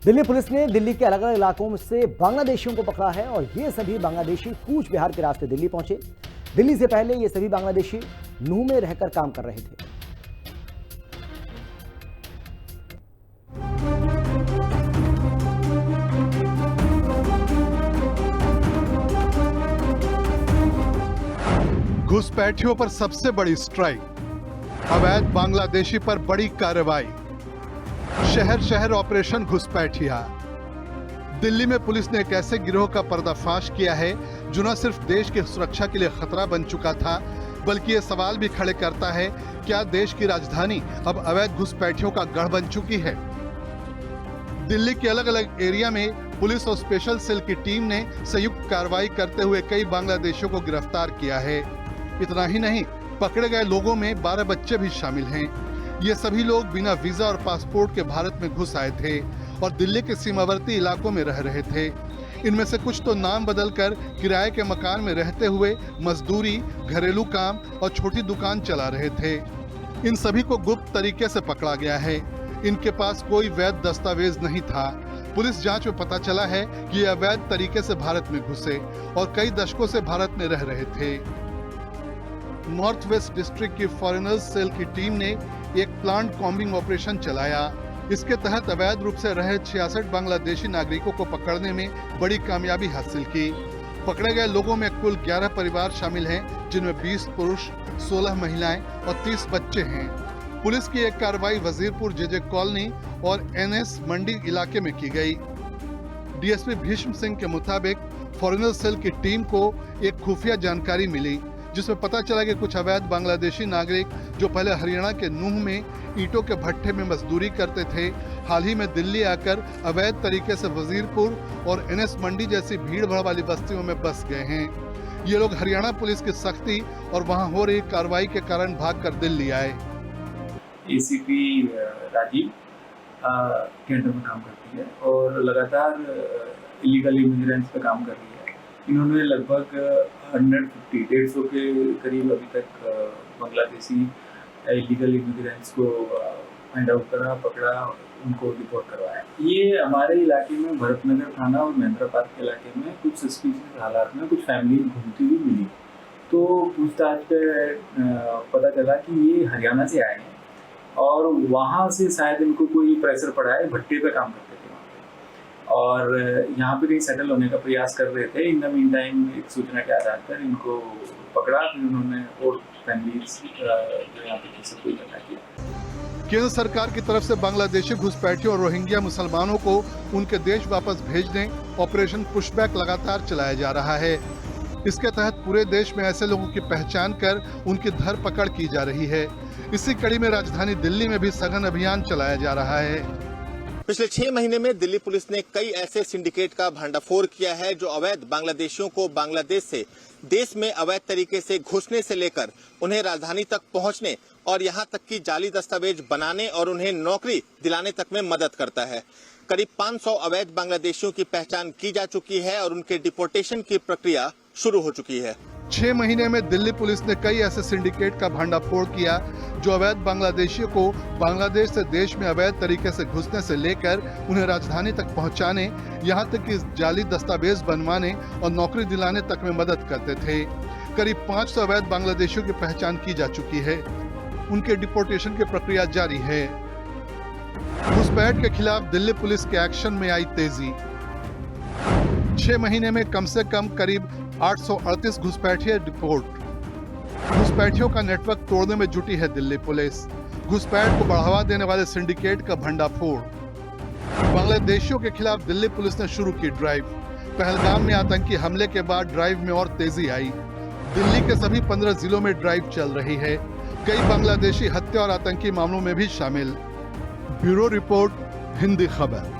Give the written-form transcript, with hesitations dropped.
Delhi police ने दिल्ली के अलग अलग इलाकों से बांग्लादेशियों को पकड़ा है और ये सभी बांग्लादेशी कूच बिहार के रास्ते दिल्ली पहुंचे। दिल्ली से पहले ये सभी बांग्लादेशी नूह में रहकर काम कर रहे थे। घुसपैठियों पर सबसे बड़ी स्ट्राइक, अवैध बांग्लादेशी पर बड़ी कार्रवाई, शहर शहर ऑपरेशन घुसपैठिया। दिल्ली में पुलिस ने एक ऐसे गिरोह का पर्दाफाश किया है जो न सिर्फ देश की सुरक्षा के लिए खतरा बन चुका था, बल्कि ये सवाल भी खड़े करता है, क्या देश की राजधानी अब अवैध घुसपैठियों का गढ़ बन चुकी है? दिल्ली के अलग अलग एरिया में पुलिस और स्पेशल सेल की टीम ने संयुक्त कार्रवाई करते हुए कई बांग्लादेशियों को गिरफ्तार किया है। इतना ही नहीं, पकड़े गए लोगों में 12 बच्चे भी शामिल हैं। ये सभी लोग बिना वीजा और पासपोर्ट के भारत में घुस आए थे और दिल्ली के सीमावर्ती इलाकों में रह रहे थे। इनमें से कुछ तो नाम बदलकर किराए के मकान में रहते हुए मजदूरी, घरेलू काम और छोटी दुकान चला रहे थे। इन सभी को गुप्त तरीके से पकड़ा गया है। इनके पास कोई वैध दस्तावेज नहीं था। पुलिस जांच में पता चला है कि ये अवैध तरीके से भारत में घुसे और कई दशकों से भारत में रह रहे थे। नॉर्थ वेस्ट डिस्ट्रिक्ट की फॉरेनर्स सेल की टीम ने एक प्लांट कॉम्बिंग ऑपरेशन चलाया। इसके तहत अवैध रूप से रहे 66 बांग्लादेशी नागरिकों को पकड़ने में बड़ी कामयाबी हासिल की। पकड़े गए लोगों में कुल 11 परिवार शामिल हैं, जिनमें 20 पुरुष, 16 महिलाएं और 30 बच्चे हैं। पुलिस की एक कार्रवाई वजीरपुर जेजे कॉलोनी और एनएस मंडी इलाके में की गई। डीएसपी भीष्म सिंह के मुताबिक फॉरेनर सेल की टीम को एक खुफिया जानकारी मिली, जिसमें पता चला कि कुछ अवैध बांग्लादेशी नागरिक जो पहले हरियाणा के नूह में ईंटों के भट्ठे में मजदूरी करते थे, हाल ही में दिल्ली आकर अवैध तरीके से वजीरपुर और एनएस मंडी जैसी भीड़-भाड़ वाली बस्तियों में बस गए हैं। ये लोग हरियाणा पुलिस की सख्ती और वहां हो रही कार्रवाई के कारण भागकर दिल्ली आए। एसीपी राजीव कैंटर में काम करती है और लगातार इलीगल इमिग्रेंट्स पे काम कर रही है। इन्होंने लगभग 150 के करीब अभी तक बांग्लादेशी इलीगल इमिग्रेंट्स को फाइंड आउट करा, पकड़ा, उनको डिपोर्ट करवाया। ये हमारे इलाके में भरतनगर थाना और महेंद्र पार्क के इलाके में कुछ सस्पिशियस हालात में कुछ फैमिली घूमती हुई मिली, तो पूछताछ पे पता चला कि ये हरियाणा से आए हैं और वहाँ से शायद इनको कोई प्रेशर पड़ा है। भट्टे पे काम करते थे वहाँ पे और यहाँ पे कहीं सेटल होने का प्रयास कर रहे थे। इन द मीन टाइम एक सूचना के आधार पर इनको पकड़ा, फिर उन्होंने और फैमिलीज जो यहाँ पे सबको इकट्ठा किया। केंद्र सरकार की तरफ से बांग्लादेशी घुसपैठियों और रोहिंग्या मुसलमानों को उनके देश वापस भेजने ऑपरेशन पुशबैक लगातार चलाया जा रहा है। इसके तहत पूरे देश में ऐसे लोगों की पहचान कर उनकी धरपकड़ की जा रही है। इसी कड़ी में राजधानी दिल्ली में भी सघन अभियान चलाया जा रहा है। पिछले 6 महीने में दिल्ली पुलिस ने कई ऐसे सिंडिकेट का भंडाफोड़ किया है जो अवैध बांग्लादेशियों को बांग्लादेश से देश में अवैध तरीके से घुसने से लेकर उन्हें राजधानी तक पहुंचने और यहां तक कि जाली दस्तावेज बनाने और उन्हें नौकरी दिलाने तक में मदद करता है। करीब 500 अवैध बांग्लादेशियों की पहचान की जा चुकी है और उनके डिपोर्टेशन की प्रक्रिया शुरू हो चुकी है। 6 महीने में दिल्ली पुलिस ने कई ऐसे सिंडिकेट का भंडाफोड़ किया जो अवैध बांग्लादेशियों को बांग्लादेश से देश में अवैध तरीके से घुसने से लेकर उन्हें राजधानी तक पहुंचाने, यहां तक कि जाली दस्तावेज बनवाने और नौकरी दिलाने तक में मदद करते थे। करीब 500 अवैध बांग्लादेशियों की पहचान की जा चुकी है। उनके डिपोर्टेशन की प्रक्रिया जारी है। घुसपैठ के खिलाफ दिल्ली पुलिस के एक्शन में आई तेजी। 6 महीने में कम से कम करीब 838 घुसपैठिए डिपोर्ट। घुसपैठियों का नेटवर्क तोड़ने में जुटी है दिल्ली पुलिस। घुसपैठ को बढ़ावा देने वाले सिंडिकेट का भंडाफोड़। बांग्लादेशियों के खिलाफ दिल्ली पुलिस ने शुरू की ड्राइव। पहलगाम में आतंकी हमले के बाद ड्राइव में और तेजी आई। दिल्ली के सभी 15 जिलों में ड्राइव चल रही है। कई बांग्लादेशी हत्या और आतंकी मामलों में भी शामिल। ब्यूरो रिपोर्ट, हिंदी खबर।